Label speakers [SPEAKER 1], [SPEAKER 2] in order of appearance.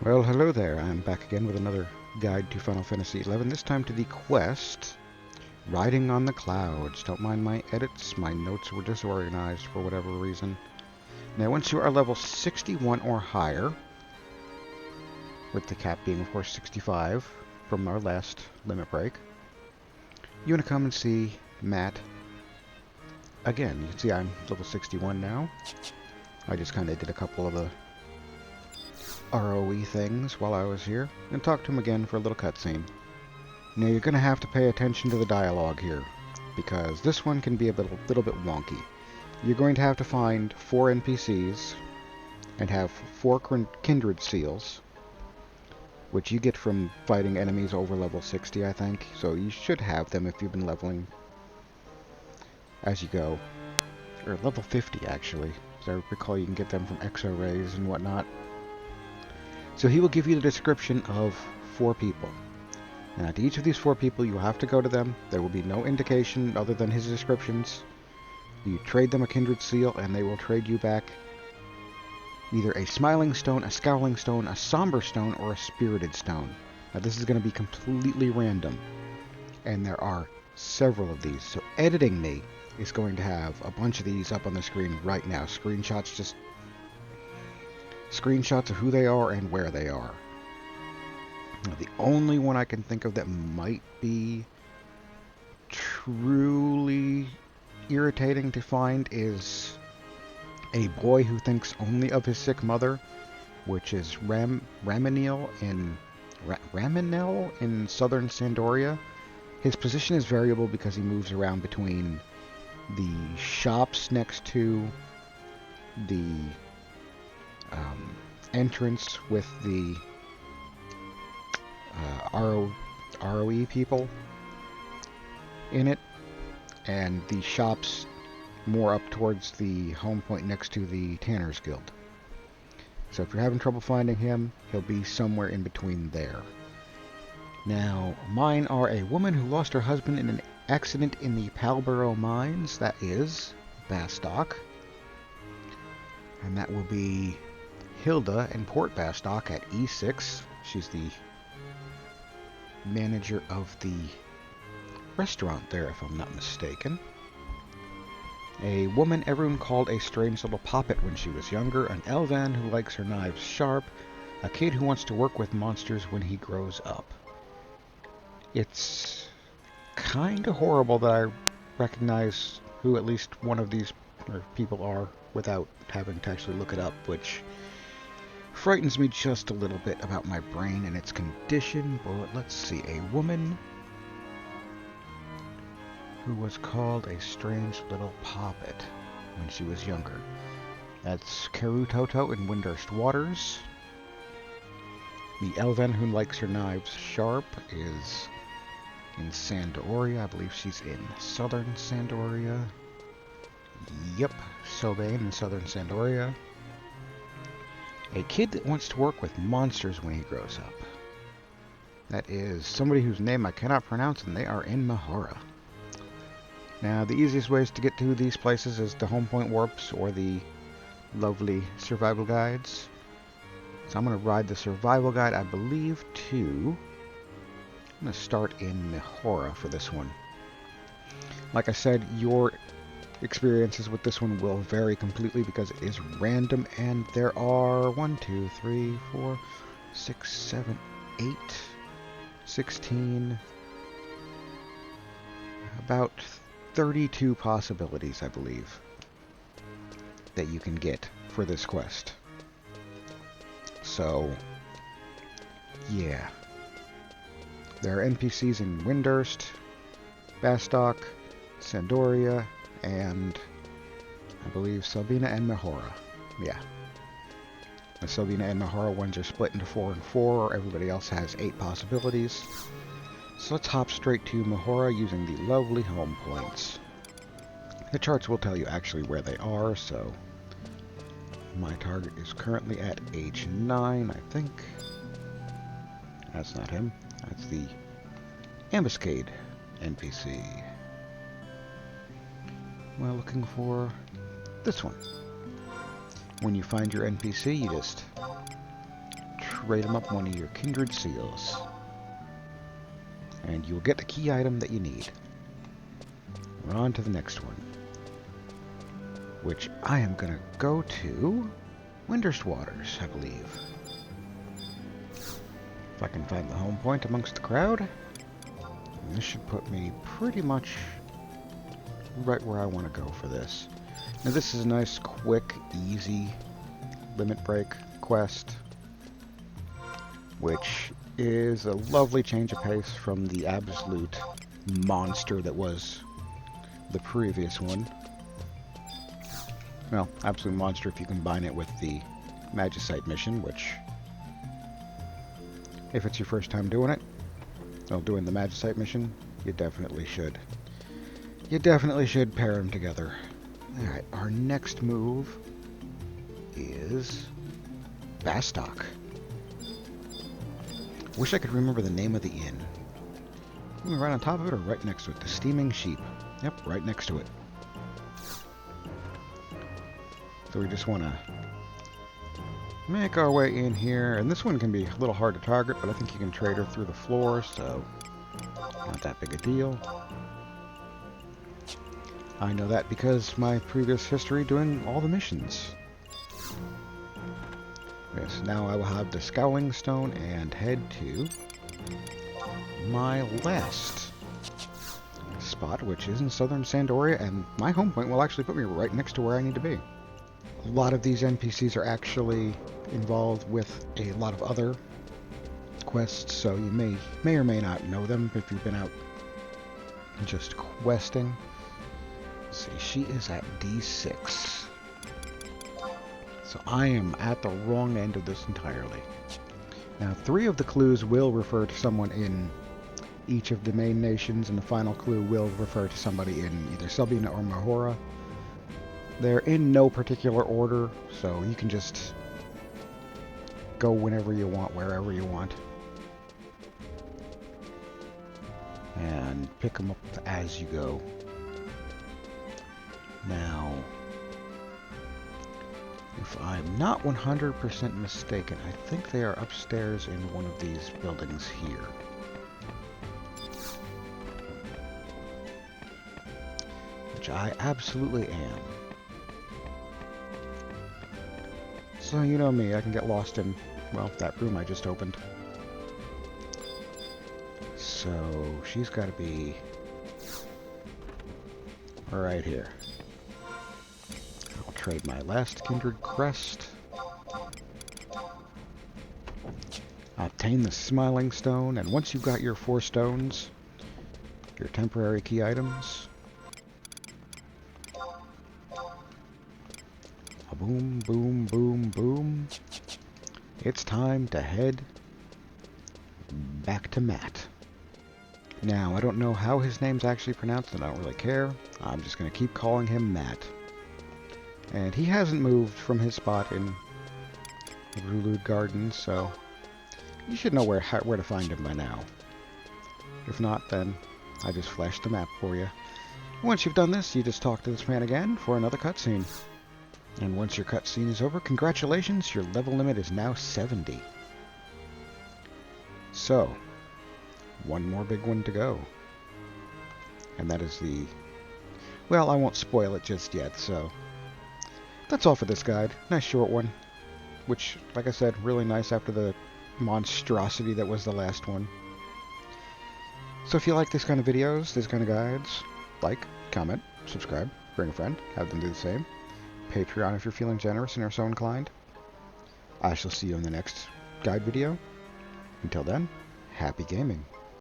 [SPEAKER 1] Well, hello there. I'm back again with another guide to Final Fantasy XI, this time to the quest, Riding on the Clouds. Don't mind my edits, my notes were disorganized for whatever reason. Now, once you are level 61 or higher, with the cap being, of course, 65 from our last limit break, you want to come and see Matt again. You can see I'm level 61 now. I just kind of did a couple of the ROE things while I was here, and talk to him again for a little cutscene. Now you're going to have to pay attention to the dialogue here, because this one can be a little bit wonky. You're going to have to find 4 NPCs, and have 4 kindred seals, which you get from fighting enemies over level 60, I think, so you should have them if you've been leveling as you go. Or level 50, actually, as I recall you can get them from exo-rays and whatnot. So he will give you the description of 4 people. Now, to each of these 4 people, you have to go to them. There will be no indication other than his descriptions. You trade them a kindred seal, and they will trade you back either a smiling stone, a scowling stone, a somber stone, or a spirited stone. Now, this is going to be completely random, and there are several of these. So editing me is going to have a bunch of these up on the screen right now. Screenshots of who they are and where they are. Now, the only one I can think of that might be truly irritating to find is a boy who thinks only of his sick mother, which is Raminel in southern Sandoria. His position is variable because he moves around between the shops next to the entrance with the ROE people in it, and the shops more up towards the home point next to the Tanner's Guild. So if you're having trouble finding him, he'll be somewhere in between there. Now, mine are a woman who lost her husband in an accident in the Palborough mines, that is Bastock, and that will be Hilda in Port Bastock at E6. She's the manager of the restaurant there, if I'm not mistaken. A woman everyone called a strange little poppet when she was younger, an Elvan who likes her knives sharp, a kid who wants to work with monsters when he grows up. It's kind of horrible that I recognize who at least one of these people are without having to actually look it up, which frightens me just a little bit about my brain and its condition. But let's see, a woman who was called a strange little poppet when she was younger. That's Karu Toto in Windurst Waters. The Elven who likes her knives sharp is in Sandoria. I believe she's in southern Sandoria. Yep, Sobane in southern Sandoria. A kid that wants to work with monsters when he grows up. That is somebody whose name I cannot pronounce, and they are in Mahara. Now, the easiest ways to get to these places is the home point warps or the lovely survival guides. So I'm going to ride the survival guide, I believe, to... I'm going to start in Mahara for this one. Like I said, your experiences with this one will vary completely because it is random, and there are 1, 2, 3, 4, 6, 7, 8, 16, about 32 possibilities, I believe, that you can get for this quest. So, yeah. There are NPCs in Windurst, Bastock, Sandoria, and I believe Sabina and Mahara. Yeah. The Sabina and Mahara ones are split into 4 and 4. Everybody else has 8 possibilities. So let's hop straight to Mahara using the lovely home points. The charts will tell you actually where they are, so my target is currently at age 9, I think. That's not him. That's the Ambuscade NPC. Well, looking for this one. When you find your NPC, you just trade him up one of your kindred seals. And you'll get the key item that you need. We're on to the next one, which I am going to go to Winter's Waters, I believe. If I can find the home point amongst the crowd. And this should put me pretty much right where I want to go for this. Now this is a nice, quick, easy limit break quest, which is a lovely change of pace from the absolute monster that was the previous one. Well, absolute monster if you combine it with the Magicite mission, which, if it's your first time doing it, well, doing the Magicite mission, you definitely should. You definitely should pair them together. Alright, our next move is Bastock. Wish I could remember the name of the inn. Right on top of it or right next to it? The Steaming Sheep. Yep, right next to it. So we just want to make our way in here. And this one can be a little hard to target, but I think you can trade her through the floor, so not that big a deal. I know that because my previous history doing all the missions. Yes, now I will have the Scowling Stone and head to my last spot, which is in southern Sandoria, and my home point will actually put me right next to where I need to be. A lot of these NPCs are actually involved with a lot of other quests, so you may or may not know them if you've been out just questing. Let's see, she is at D6. So I am at the wrong end of this entirely. Now, 3 of the clues will refer to someone in each of the main nations, and the final clue will refer to somebody in either Selbina or Mahora. They're in no particular order, so you can just go whenever you want, wherever you want. And pick them up as you go. Now, if I'm not 100% mistaken, I think they are upstairs in one of these buildings here. Which I absolutely am. So you know me, I can get lost in, well, that room I just opened. So she's got to be right here. I'll trade my last Kindred Crest. Obtain the Smiling Stone, and once you've got your 4 stones, your temporary key items, boom, boom, boom, boom, it's time to head back to Matt. Now, I don't know how his name's actually pronounced, and I don't really care. I'm just going to keep calling him Matt. And he hasn't moved from his spot in Rulude Gardens, so you should know where to find him by now. If not, then I just flashed the map for you. Once you've done this, you just talk to this man again for another cutscene. And once your cutscene is over, congratulations, your level limit is now 70. So, one more big one to go. And that is the... well, I won't spoil it just yet, so... that's all for this guide. Nice short one. Which, like I said, really nice after the monstrosity that was the last one. So if you like this kind of videos, this kind of guides, like, comment, subscribe, bring a friend, have them do the same. Patreon if you're feeling generous and are so inclined. I shall see you in the next guide video. Until then, happy gaming.